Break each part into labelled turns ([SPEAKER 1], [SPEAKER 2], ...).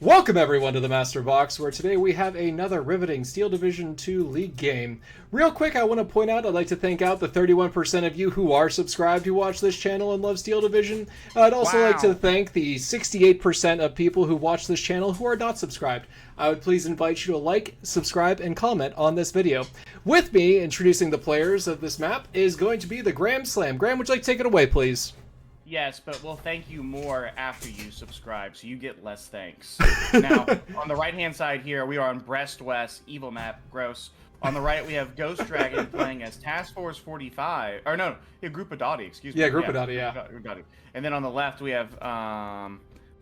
[SPEAKER 1] Welcome everyone to the Master Box, where today we have another riveting Steel Division 2 League game. Real quick, I want to point out, I'd like to thank out the 31% of you who are subscribed who watch this channel and love Steel Division. I'd also like to thank the 68% of people who watch this channel who are not subscribed. I would please invite you to like, subscribe, and comment on this video. With me, introducing the players of this map, is going to be the Graham Slam. Graham, would you like to take it away, please?
[SPEAKER 2] Yes, but we'll thank you more after you subscribe, so you get less thanks. Now, on the right-hand side here, we are on Brest West, evil map, gross. On the right, we have GhostDragon playing as Task Force 45, or no, Group Dottie, excuse me.
[SPEAKER 1] Yeah, Group Dottie, yeah.
[SPEAKER 2] Dottie. And then on the left, we have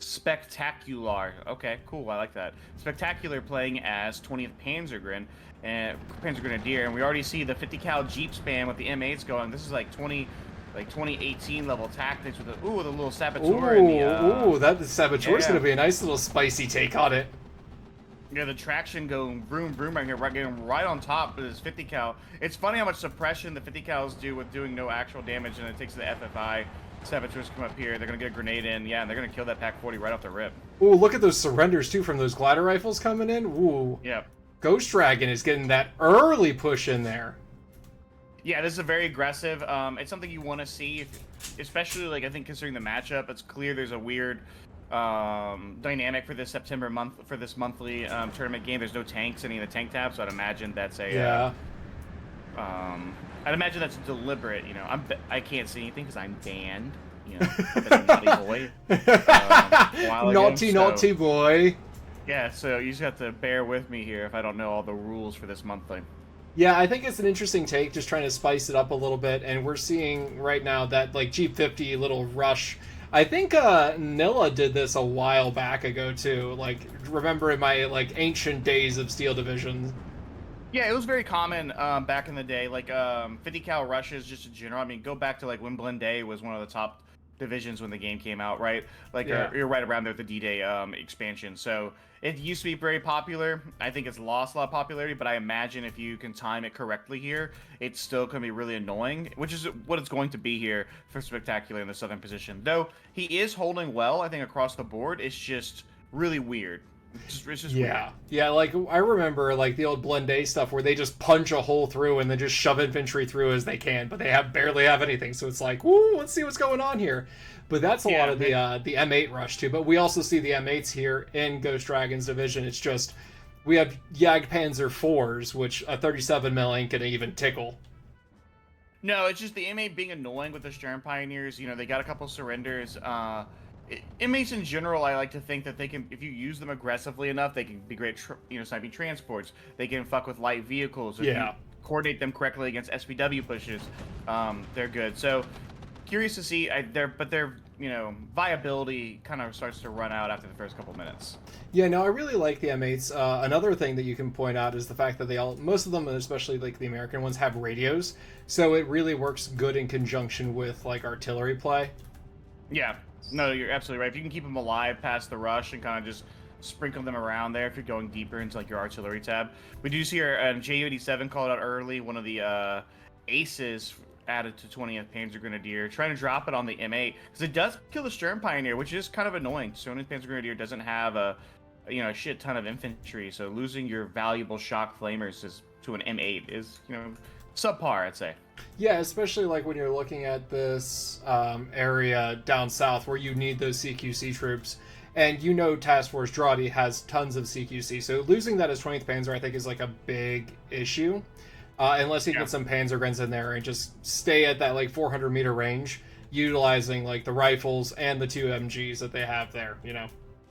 [SPEAKER 2] Spectacular. Okay, cool, I like that. Spectacular playing as 20th Panzer Grenadier, and we already see the 50 cal Jeep spam with the M8s going. This is like 2018 level tactics with the little saboteur.
[SPEAKER 1] That saboteur's gonna be a nice little spicy take on it.
[SPEAKER 2] Yeah, the traction going vroom vroom right here, getting right on top of this 50 cal. It's funny how much suppression the 50 cals do with doing no actual damage, and it takes the FFI. Saboteurs come up here, they're gonna get a grenade in, yeah, and they're gonna kill that Pack 40 right off the rip.
[SPEAKER 1] Ooh, look at those surrenders too from those glider rifles coming in. Ooh.
[SPEAKER 2] Yeah.
[SPEAKER 1] GhostDragon is getting that early push in there.
[SPEAKER 2] Yeah, this is a very aggressive. It's something you want to see, especially like I think considering the matchup. It's clear there's a weird dynamic for this September month for this monthly tournament game. There's no tanks in any of the tank tabs, so I'd imagine that's a I'd imagine that's deliberate. You know, I can't see anything because I'm banned. You know, I'm a naughty boy.
[SPEAKER 1] Naughty boy.
[SPEAKER 2] Yeah, so you just have to bear with me here if I don't know all the rules for this monthly.
[SPEAKER 1] Yeah, I think it's an interesting take, just trying to spice it up a little bit, and we're seeing right now that, like, Jeep 50 little rush. I think Nilla did this a while back ago, too. Like, remember in my, like, ancient days of Steel Division.
[SPEAKER 2] Yeah, it was very common back in the day, like 50 cal rushes just in general. I mean, go back to, like, when Blende was one of the top divisions when the game came out, right? Like, you're right around there with the D-Day expansion, so it used to be very popular. I think it's lost a lot of popularity, but I imagine if you can time it correctly here, it's still going to be really annoying, which is what it's going to be here for Spectacular in the southern position. Though he is holding well, I think, across the board. It's just really weird. It's just weird.
[SPEAKER 1] Yeah, like, I remember, like, the old Blende stuff where they just punch a hole through and then just shove infantry through as they can, but they barely have anything, so it's like, woo, let's see what's going on here. But that's a lot of the M8 rush, too. But we also see the M8s here in GhostDragon's division. It's just, we have Jagdpanzer 4s, which a 37mm ain't gonna even tickle.
[SPEAKER 2] No, it's just the M8 being annoying with the Stern Pioneers. You know, they got a couple surrenders. Inmates in general, I like to think that they can, if you use them aggressively enough, they can be great, sniping transports. They can fuck with light vehicles. If you coordinate them correctly against SPW pushes, they're good. So, curious to see, their viability kind of starts to run out after the first couple minutes.
[SPEAKER 1] Yeah, no, I really like the M8s. Another thing that you can point out is the fact that most of them, especially like the American ones, have radios. So it really works good in conjunction with like artillery play.
[SPEAKER 2] Yeah. No, you're absolutely right. If you can keep them alive past the rush and kind of just sprinkle them around there if you're going deeper into like your artillery tab. We do see our Ju-87 called out early, one of the aces added to 20th Panzer Grenadier, trying to drop it on the M8 because it does kill the Stern Pioneer, which is kind of annoying. 20th Panzer Grenadier doesn't have a shit ton of infantry, so losing your valuable shock flamers to an M8 is subpar, I'd say.
[SPEAKER 1] Yeah, especially like when you're looking at this area down south where you need those CQC troops, and Task Force Dottie has tons of CQC, so losing that as 20th Panzer I think is like a big issue, unless you get some Panzergrens in there and just stay at that like 400 meter range, utilizing like the rifles and the 2 MGs that they have there,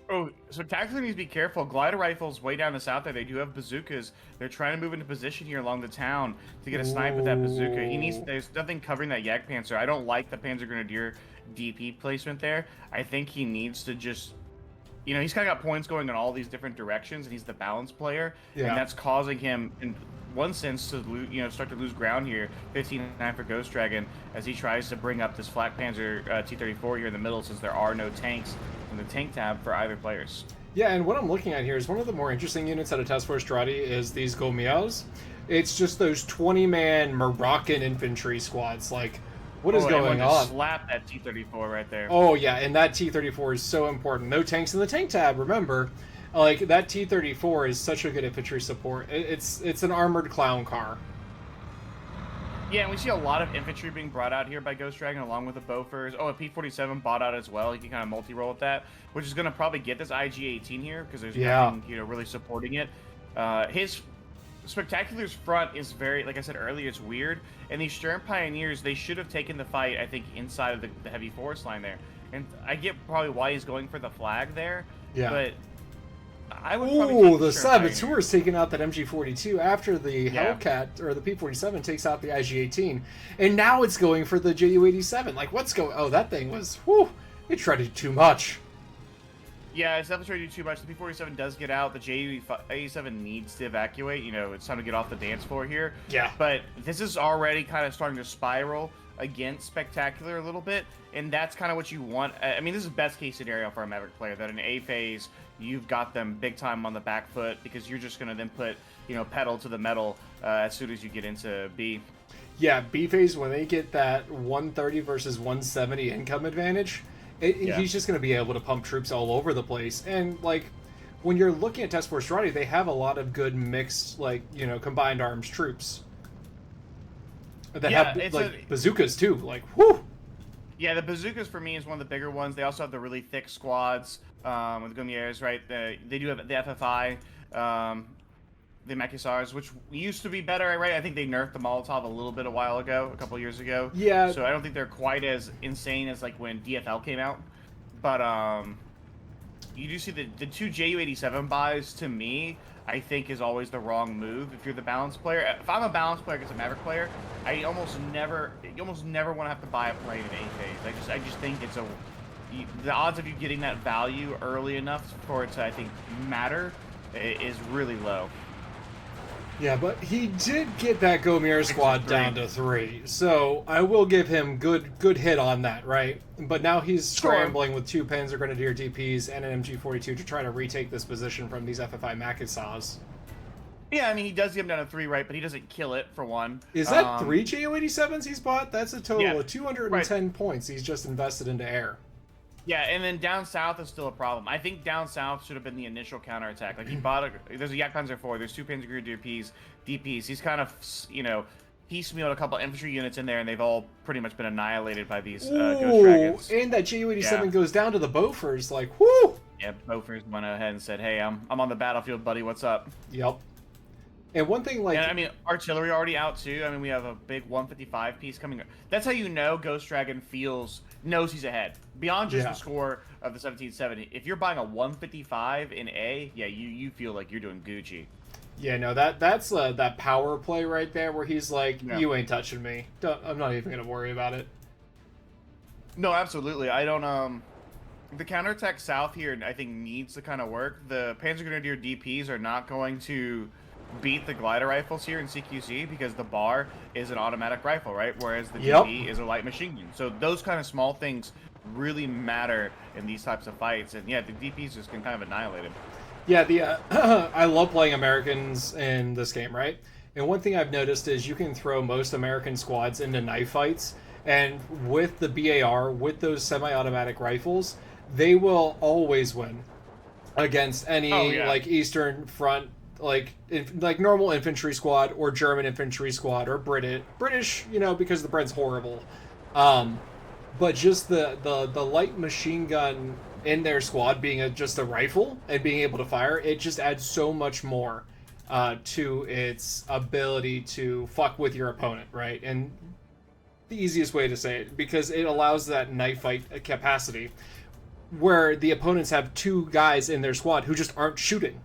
[SPEAKER 2] Oh, so tactically needs to be careful. Glider rifles way down the south there. They do have bazookas. They're trying to move into position here along the town to get a snipe with that bazooka. There's nothing covering that Jagdpanzer. I don't like the Panzer Grenadier DP placement there. I think he needs to just, he's kind of got points going in all these different directions, and he's the balance player, and that's causing him, in one sense, to start to lose ground here. 15-9 for GhostDragon as he tries to bring up this Flak Panzer T-34 here in the middle, since there are no tanks in the tank tab for either players.
[SPEAKER 1] Yeah, and what I'm looking at here is one of the more interesting units out of Task Force Dottie is these Gomias. It's just those 20-man Moroccan infantry squads. Like, what is going on?
[SPEAKER 2] Slap that T-34 right there.
[SPEAKER 1] Oh, yeah, and that T-34 is so important. No tanks in the tank tab, remember. Like, that T-34 is such a good infantry support. It's an armored clown car.
[SPEAKER 2] Yeah, and we see a lot of infantry being brought out here by GhostDragon along with the Bofors. Oh, a P-47 bought out as well. You can kind of multi-roll with that, which is going to probably get this IG-18 here because there's nothing, really supporting it. His Spectacular's front is very, like I said earlier, it's weird. And these Sturm Pioneers, they should have taken the fight, I think, inside of the heavy forest line there. And I get probably why he's going for the flag there.
[SPEAKER 1] Yeah.
[SPEAKER 2] But I would probably
[SPEAKER 1] the Saboteur is taking out that MG42 after the Hellcat, or the P-47 takes out the IG-18. And now it's going for the Ju-87. Like, what's going... Oh, that thing was... Whew, it shredded too much.
[SPEAKER 2] Yeah, it's definitely trying to do too much. The P-47 does get out. The Ju-87 needs to evacuate. You know, it's time to get off the dance floor here.
[SPEAKER 1] Yeah.
[SPEAKER 2] But this is already kind of starting to spiral against Spectacular a little bit, and that's kind of what you want. I mean, this is best case scenario for a Maverick player, that in A phase, you've got them big time on the back foot, because you're just going to then put, pedal to the metal as soon as you get into B.
[SPEAKER 1] Yeah, B phase, when they get that 130 versus 170 income advantage, he's just going to be able to pump troops all over the place. And, like, when you're looking at Task Force Tourney, they have a lot of good mixed, combined arms troops. That have, bazookas, too. Like, whew!
[SPEAKER 2] Yeah, the bazookas, for me, is one of the bigger ones. They also have the really thick squads with Gomieres, right? They do have the FFI, the Maquisards, which used to be better, right? I think they nerfed the Molotov a little bit a while ago, a couple years ago.
[SPEAKER 1] Yeah.
[SPEAKER 2] So I don't think they're quite as insane as, like, when DFL came out. But, you do see the two Ju-87 buys, to me, I think is always the wrong move if you're the balance player. If I'm a balance player against a Maverick player, you almost never want to have to buy a plane in A phase. I just think the odds of you getting that value early enough for it to, I think, matter is really low.
[SPEAKER 1] Yeah, but he did get that Gomir squad down to 3, so I will give him good hit on that, right? But now he's scrambling with 2 Panzer Grenadier DPs and an MG42 to try to retake this position from these FFI Maquisards.
[SPEAKER 2] Yeah, I mean, he does get him down to 3, right? But he doesn't kill it, for one.
[SPEAKER 1] Is that 3 Ju-87s he's bought? That's a total of 210 points he's just invested into air.
[SPEAKER 2] Yeah, and then down south is still a problem. I think down south should have been the initial counterattack. Like, he bought there's a Yak Panzer IV, there's 2 Panzer Grenadier DPs. He's kind of, piecemealed a couple infantry units in there, and they've all pretty much been annihilated by these GhostDragons.
[SPEAKER 1] And that Ju-87 goes down to the Bofors, like, whoo!
[SPEAKER 2] Yeah, Bofors went ahead and said, hey, I'm on the battlefield, buddy, what's up?
[SPEAKER 1] Yep. And one thing, like...
[SPEAKER 2] And, I mean, artillery already out, too. I mean, we have a big 155 piece coming. That's how you know GhostDragon knows he's ahead. Beyond just the score of the 1770. If you're buying a 155 in A, yeah, you feel like you're doing Gucci.
[SPEAKER 1] Yeah, no, that's that power play right there where he's like, you ain't touching me. I'm not even going to worry about it.
[SPEAKER 2] No, absolutely. I don't... The counterattack south here, I think, needs to kind of work. The Panzer Grenadier DPs are not going to beat the glider rifles here in CQC because the bar is an automatic rifle, right? Whereas the DP is a light machine gun. So those kind of small things really matter in these types of fights. And yeah, the DPs just can kind of annihilate him.
[SPEAKER 1] Yeah, I love playing Americans in this game, right? And one thing I've noticed is you can throw most American squads into knife fights, and with the BAR, with those semi-automatic rifles, they will always win against any like Eastern Front, like normal infantry squad or German infantry squad or British, because the Brent's horrible. But just the light machine gun in their squad being just a rifle and being able to fire, it just adds so much more to its ability to fuck with your opponent, right? And the easiest way to say it, because it allows that knife fight capacity where the opponents have 2 guys in their squad who just aren't shooting.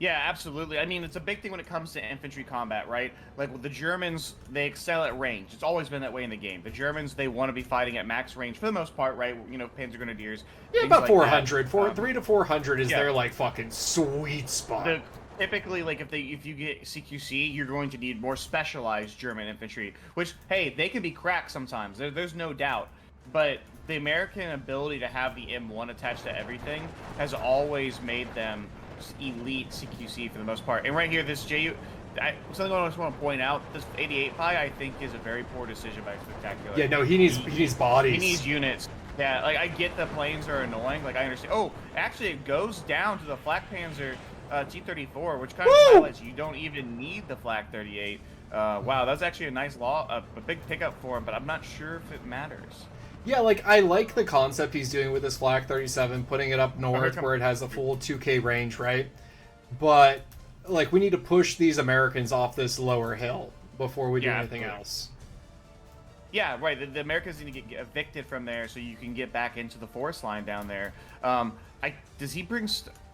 [SPEAKER 2] Yeah, absolutely. I mean, it's a big thing when it comes to infantry combat, right? Like, with the Germans, they excel at range. It's always been that way in the game. The Germans, they want to be fighting at max range for the most part, right? Panzer Grenadiers.
[SPEAKER 1] Yeah, about like 400. 3 to 400 is their, like, fucking sweet spot.
[SPEAKER 2] Typically, like, if you get CQC, you're going to need more specialized German infantry, which, hey, they can be cracked sometimes. There's no doubt. But the American ability to have the M1 attached to everything has always made them elite CQC for the most part. And right here, this something I just want to point out, this 88 pie, I think, is a very poor decision by Spectacular.
[SPEAKER 1] Yeah, no, he needs bodies.
[SPEAKER 2] He needs units. Yeah, like, I get the planes are annoying. Like, I understand. Oh, actually, it goes down to the Flak Panzer T-34, which kind of
[SPEAKER 1] Woo!
[SPEAKER 2] highlights you don't even need the Flak 38. Wow, that's actually a nice a big pickup for him, but I'm not sure if it matters.
[SPEAKER 1] Yeah, like, I like the concept he's doing with this Flak 37, putting it up
[SPEAKER 2] Oh, here
[SPEAKER 1] north
[SPEAKER 2] comes.
[SPEAKER 1] where it has a full 2K range, right? But, like, we need to push these Americans off this lower hill before we do
[SPEAKER 2] Yeah,
[SPEAKER 1] anything
[SPEAKER 2] absolutely.
[SPEAKER 1] else.
[SPEAKER 2] Yeah, right. The Americans need to get evicted from there so you can get back into the forest line down there. Does he bring?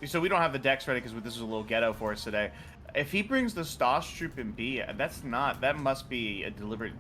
[SPEAKER 2] So we don't have the decks ready because this is a little ghetto for us today. If he brings the Stosh troop in B, that's not. That must be a deliberate.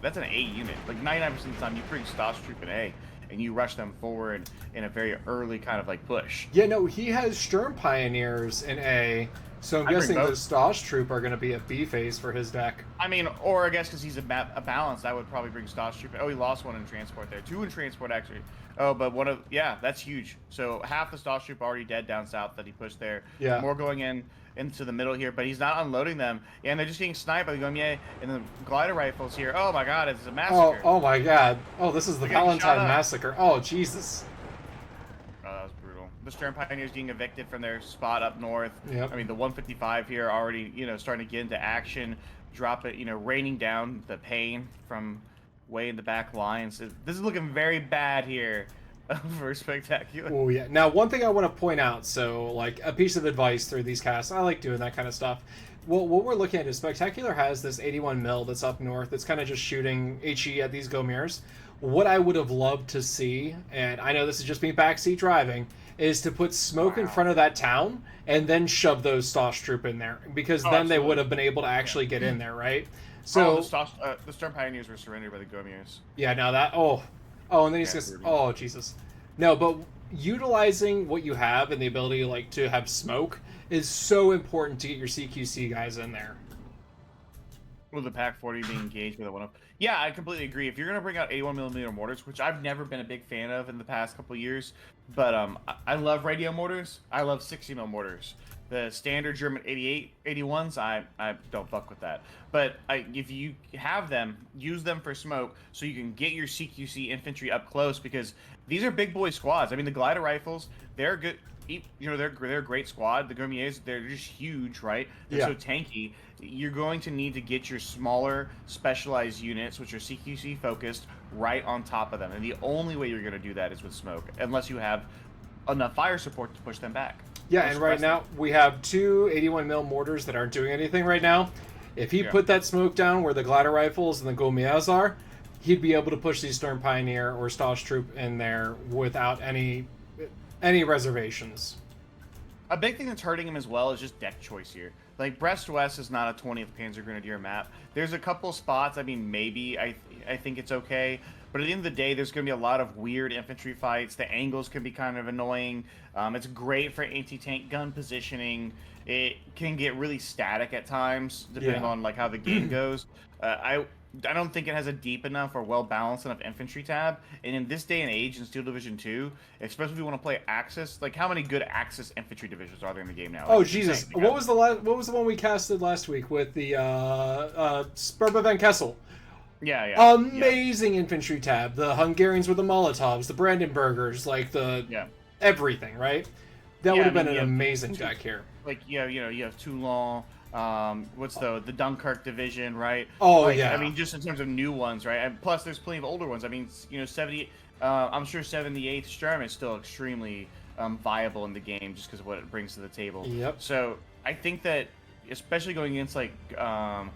[SPEAKER 2] That's an A unit. Like 99% of the time, you bring Stosh troop in A, and you rush them forward in a very early kind of like push.
[SPEAKER 1] Yeah, no, he has Sturm Pioneers in A, so I'm
[SPEAKER 2] I bring
[SPEAKER 1] guessing the
[SPEAKER 2] both.
[SPEAKER 1] Stosh Troop are going to be a B phase for his deck.
[SPEAKER 2] I mean, or I guess because he's a balance, I would probably bring Stosh troop. Oh, he lost one in transport there. Two in transport, actually. Oh, but yeah, that's huge. So half the Stosh troop already dead down south that he pushed there.
[SPEAKER 1] Yeah.
[SPEAKER 2] More going into the middle here, but he's not unloading them. Yeah, and they're just getting sniped by the Gommier and the glider rifles here. Oh my god, it's a massacre.
[SPEAKER 1] Oh my god. Oh, this is the
[SPEAKER 2] They're getting shot
[SPEAKER 1] Valentine
[SPEAKER 2] up.
[SPEAKER 1] massacre. Oh, Jesus.
[SPEAKER 2] Oh, that was brutal. The Stern Pioneers getting evicted from their spot up north.
[SPEAKER 1] Yep.
[SPEAKER 2] I mean, the 155 here already, starting to get into action. Drop it, raining down the pain from way in the back lines. This is looking very bad here for Spectacular.
[SPEAKER 1] Oh, yeah. Now, one thing I want to point out, so, like, a piece of advice through these casts, I like doing that kind of stuff. Well, what we're looking at is Spectacular has this 81 mil that's up north. It's kind of just shooting HE at these Gomirs. What I would have loved to see, and I know this is just me backseat driving, is to put smoke in front of that town and then shove those Stosh troop in there, because then they would have been able to actually get in there, right? So
[SPEAKER 2] the Stern Pioneers were surrendered by the Gomiers.
[SPEAKER 1] yeah, now that and then he's just Jesus, no, but utilizing what you have and the ability like to have smoke is so important to get your CQC guys in there.
[SPEAKER 2] With the Pack 40 being engaged with a 1-up. Yeah, I completely agree. If you're going to bring out 81mm mortars, which I've never been a big fan of in the past couple years, but I love radio mortars. I love 60mm mortars. The standard German 81s, I don't fuck with that. But if you have them, use them for smoke so you can get your CQC infantry up close, because these are big boy squads. I mean, the glider rifles, they're good. They're a great squad. The Gomiers, they're just huge, right? They're so tanky. You're going to need to get your smaller specialized units, which are CQC focused, right on top of them. And the only way you're going to do that is with smoke, unless you have enough fire support to push them back.
[SPEAKER 1] Yeah, and right now we have two 81 mil mortars that aren't doing anything right now. If he put that smoke down where the glider rifles and the Gomiers are, he'd be able to push these Stern Pioneer or Stosh troop in there without any reservations.
[SPEAKER 2] A big thing that's hurting him as well is just deck choice here. Like, Brest West is not a 20th Panzer Grenadier map. There's a couple spots, I mean, maybe I think it's okay, but at the end of the day, there's going to be a lot of weird infantry fights. The angles can be kind of annoying. It's great for anti-tank gun positioning. It can get really static at times, depending on like how the game goes. I don't think it has a deep enough or well-balanced enough infantry tab. And in this day and age in Steel Division 2, especially if you want to play Axis, like how many good Axis infantry divisions are there in the game now?
[SPEAKER 1] Oh,
[SPEAKER 2] like,
[SPEAKER 1] Jesus. What was the one we casted last week with the Sperba Van Kessel?
[SPEAKER 2] Yeah.
[SPEAKER 1] Amazing infantry tab. The Hungarians with the Molotovs, the Brandenburgers, like everything, right? That would have been an amazing deck here.
[SPEAKER 2] Like, you have Toulon, what's the Dunkirk division, right?
[SPEAKER 1] Oh,
[SPEAKER 2] like,
[SPEAKER 1] yeah.
[SPEAKER 2] I mean, just in terms of new ones, right? And plus, there's plenty of older ones. I mean, 70. I'm sure 78th Sturm is still extremely viable in the game just because of what it brings to the table.
[SPEAKER 1] Yep.
[SPEAKER 2] So I think that, especially going against like, Gruppo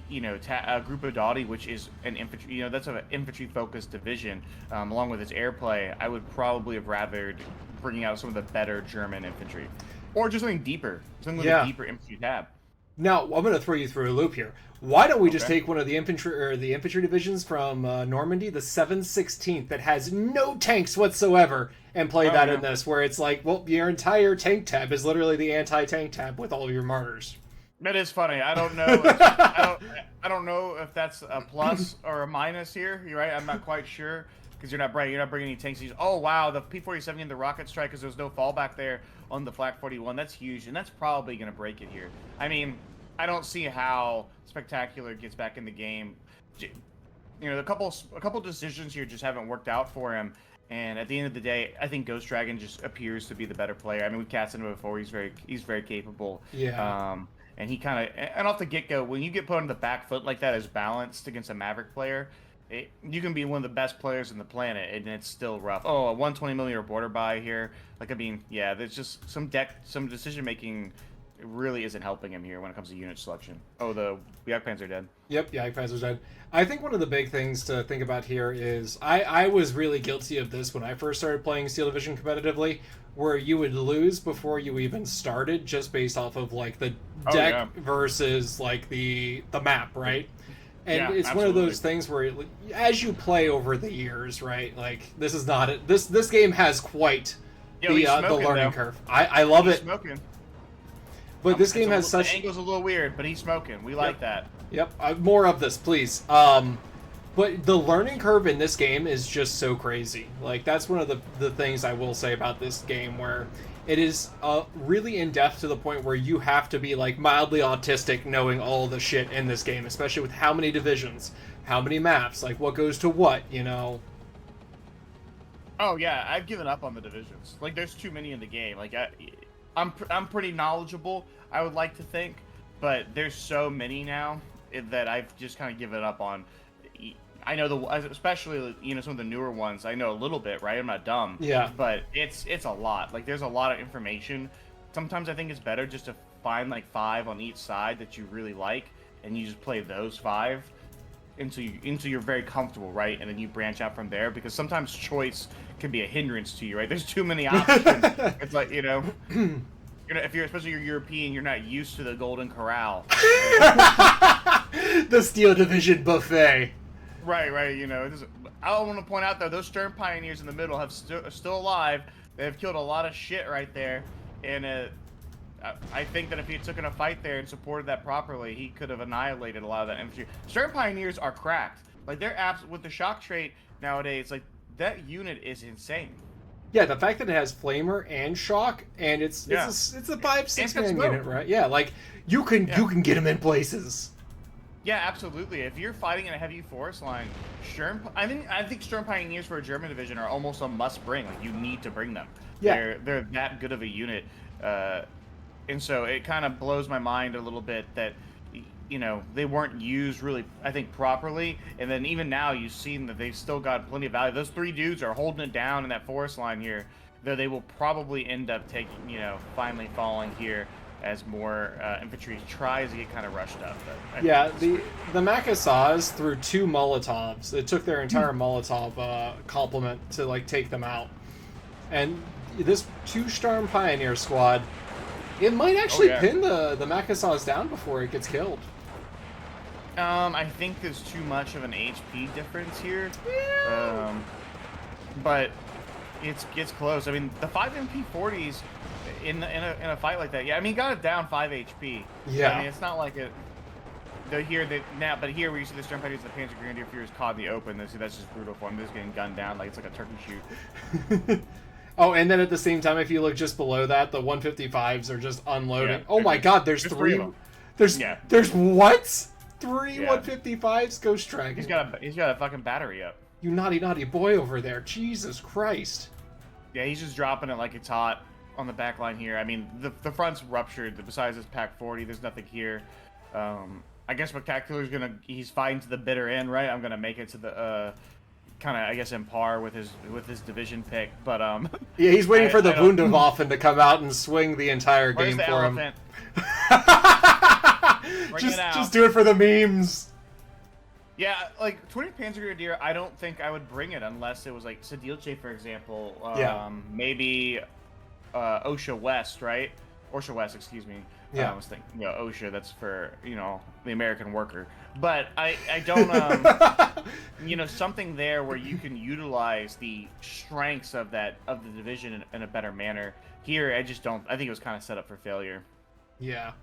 [SPEAKER 2] Dadi, which is an infantry, that's an infantry-focused division, along with its airplay, I would probably have rathered bringing out some of the better German infantry, or just something deeper, something with a deeper infantry tab.
[SPEAKER 1] Now, I'm going to throw you through a loop here. Why don't we just take one of the infantry divisions from Normandy, the 716th, that has no tanks whatsoever, and play that in this, where it's like, well, your entire tank tab is literally the anti-tank tab with all of your martyrs.
[SPEAKER 2] That is funny. I don't know. I don't know if that's a plus or a minus here. You're right. I'm not quite sure because you're not bringing any tanks. Oh wow, the P-47 and the rocket strike, because there's no fallback there on the Flak 41. That's huge, and that's probably going to break it here. I mean, I don't see how Spectacular gets back in the game. A couple decisions here just haven't worked out for him. And at the end of the day, I think GhostDragon just appears to be the better player. I mean, we've casted him before. He's very capable.
[SPEAKER 1] Yeah.
[SPEAKER 2] And he kind of, and off the get-go, when you get put on the back foot like that as balanced against a Maverick player, you can be one of the best players on the planet, and it's still rough. Oh, a 120mm border buy here. Like, I mean, yeah, there's just some decision-making really isn't helping him here when it comes to unit selection. Oh, the Jagdpanzer are dead.
[SPEAKER 1] Yep, Jagdpanzer's dead. I think one of the big things to think about here is I was really guilty of this when I first started playing Steel Division competitively, where you would lose before you even started just based off of like the deck versus like the map, right? And
[SPEAKER 2] yeah,
[SPEAKER 1] it's
[SPEAKER 2] absolutely.
[SPEAKER 1] one of those things where as you play over the years, right? Like this is not it. This game has quite the learning curve. I love it.
[SPEAKER 2] Smoking.
[SPEAKER 1] But this game has such...
[SPEAKER 2] The angle's a little weird, but he's smoking. We like that.
[SPEAKER 1] Yep. More of this, please. But the learning curve in this game is just so crazy. Like, that's one of the things I will say about this game, where it is really in-depth to the point where you have to be, like, mildly autistic knowing all the shit in this game, especially with how many divisions, how many maps, like, what goes to what, you know?
[SPEAKER 2] Oh, yeah. I've given up on the divisions. Like, there's too many in the game. Like, I'm pretty knowledgeable, I would like to think, but there's so many now that I've just kind of given up on. I know especially some of the newer ones. I know a little bit, right? I'm not dumb.
[SPEAKER 1] Yeah.
[SPEAKER 2] But it's a lot. Like there's a lot of information. Sometimes I think it's better just to find like 5 on each side that you really like, and you just play those 5 until you're very comfortable, right? And then you branch out from there, because sometimes choice can be a hindrance to you, right? There's too many options. It's like, especially you're European, you're not used to the Golden Corral.
[SPEAKER 1] The Steel Division buffet.
[SPEAKER 2] Right. I want to point out, though, those Stern Pioneers in the middle are still alive. They have killed a lot of shit right there. And I think that if he had taken a fight there and supported that properly, he could have annihilated a lot of that infantry. Stern Pioneers are cracked. Like, they're with the shock trait nowadays, like, that unit is insane.
[SPEAKER 1] Yeah, the fact that it has flamer and shock, and it's a 5-6 man unit, right? Yeah, like you can get them in places.
[SPEAKER 2] Yeah, absolutely. If you're fighting in a heavy forest line, I think Stern Pioneers for a German division are almost a must bring. Like, you need to bring them.
[SPEAKER 1] Yeah,
[SPEAKER 2] they're that good of a unit, and so it kind of blows my mind a little bit that they weren't used really, I think, properly. And then even now, you've seen that they've still got plenty of value. Those 3 dudes are holding it down in that forest line here, though they will probably end up taking, finally falling here as more infantry tries to get kind of rushed up. But
[SPEAKER 1] yeah, the Makasas threw 2 Molotovs. It took their entire Molotov complement to like take them out. And this 2-Storm Pioneer squad, it might actually pin the Makasas down before it gets killed.
[SPEAKER 2] I think there's too much of an HP difference here.
[SPEAKER 1] Yeah.
[SPEAKER 2] But it's close. I mean, the 5 MP40s in a fight like that, he got it down 5 HP.
[SPEAKER 1] Yeah.
[SPEAKER 2] I mean, it's not like it. But here where you see the Stern Pioneers and the Panzer Grenadier Furies caught in the open, that's just brutal for them. They're just getting gunned down like it's like a turkey shoot.
[SPEAKER 1] Oh, and then at the same time, if you look just below that, the 155s are just unloading.
[SPEAKER 2] Yeah,
[SPEAKER 1] oh my God, there's 3 of them. There's what? 3 155s? GhostDragon.
[SPEAKER 2] He's got a fucking battery up.
[SPEAKER 1] You naughty boy over there. Jesus Christ.
[SPEAKER 2] Yeah, he's just dropping it like it's hot on the back line here. I mean, the front's ruptured. Besides this Pack 40, there's nothing here. I guess Spectacular's he's fighting to the bitter end, right? I'm gonna make it to the kind of, I guess, in par with his division pick, but
[SPEAKER 1] yeah, he's waiting for the Wunderwaffen to come out and swing the entire game
[SPEAKER 2] the
[SPEAKER 1] for
[SPEAKER 2] elephant?
[SPEAKER 1] him.
[SPEAKER 2] It out.
[SPEAKER 1] Just do it for the memes.
[SPEAKER 2] Yeah, like 20 Panzer Grenadier, I don't think I would bring it unless it was like Sedilce, for example. Maybe OSHA West, right? OSHA West, excuse me.
[SPEAKER 1] Yeah.
[SPEAKER 2] I was thinking, OSHA, that's for, the American worker. But I don't, something there where you can utilize the strengths of the division in a better manner. Here, I just don't, I think it was kind of set up for failure.
[SPEAKER 1] Yeah.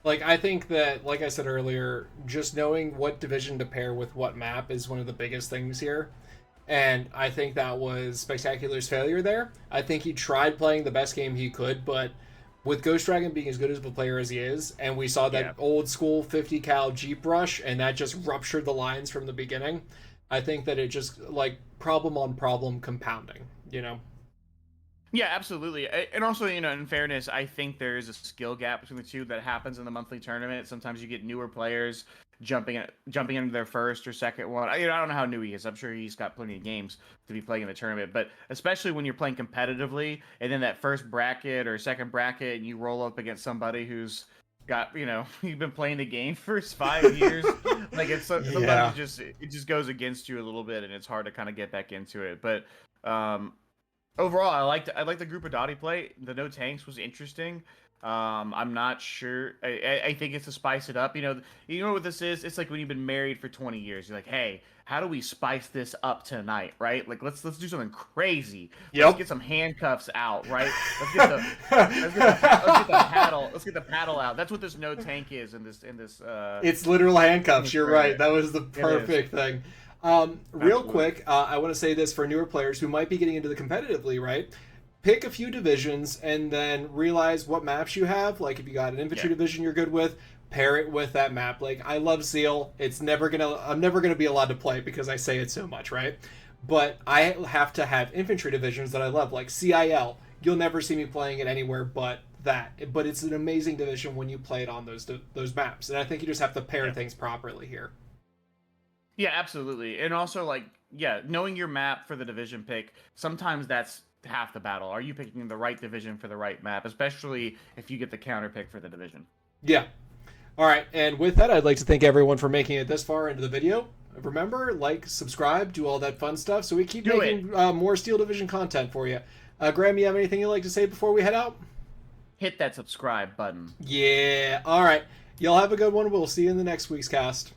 [SPEAKER 1] Like, I think that, like I said earlier, just knowing what division to pair with what map is one of the biggest things here. And I think that was Spectacular's failure there. I think he tried playing the best game he could, but with GhostDragon being as good as a player as he is, and we saw that old school 50 cal Jeep rush, and that just ruptured the lines from the beginning, I think that it just, like, problem on problem compounding, you know?
[SPEAKER 2] Yeah, absolutely. And also, in fairness, I think there is a skill gap between the two that happens in the monthly tournament. Sometimes you get newer players jumping into their first or second one. I don't know how new he is. I'm sure he's got plenty of games to be playing in the tournament. But especially when you're playing competitively, and then that first bracket or second bracket, and you roll up against somebody who's got, you've been playing the game for 5 years. Like sometimes it just goes against you a little bit, and it's hard to kind of get back into it. But overall, I liked the group of Dottie play. The no tanks was interesting. I'm not sure. I think it's to spice it up. You know what this is? It's like when you've been married for 20 years. You're like, hey, how do we spice this up tonight, right? Like let's do something crazy.
[SPEAKER 1] Yep.
[SPEAKER 2] Let's get some handcuffs out, right? Let's get the paddle out. That's what this no tank is in this.
[SPEAKER 1] It's literal handcuffs. You're right. That was the perfect thing. Real quick, I want to say this for newer players who might be getting into the competitively, right? Pick a few divisions and then realize what maps you have. Like if you got an infantry division you're good with, pair it with that map. Like I love Zeal. I'm never gonna be allowed to play because I say it so much, right? But I have to have infantry divisions that I love, like CIL. You'll never see me playing it anywhere but that. But it's an amazing division when you play it on those maps. And I think you just have to pair things properly here.
[SPEAKER 2] Yeah, absolutely. And also, knowing your map for the division pick, sometimes that's half the battle. Are you picking the right division for the right map, especially if you get the counter pick for the division?
[SPEAKER 1] Yeah. All right, and with that, I'd like to thank everyone for making it this far into the video. Remember, like, subscribe, do all that fun stuff, so we keep making more Steel Division content for you. Graham, you have anything you'd like to say before we head out?
[SPEAKER 2] Hit that subscribe button.
[SPEAKER 1] Yeah. All right. Y'all have a good one. We'll see you in the next week's cast.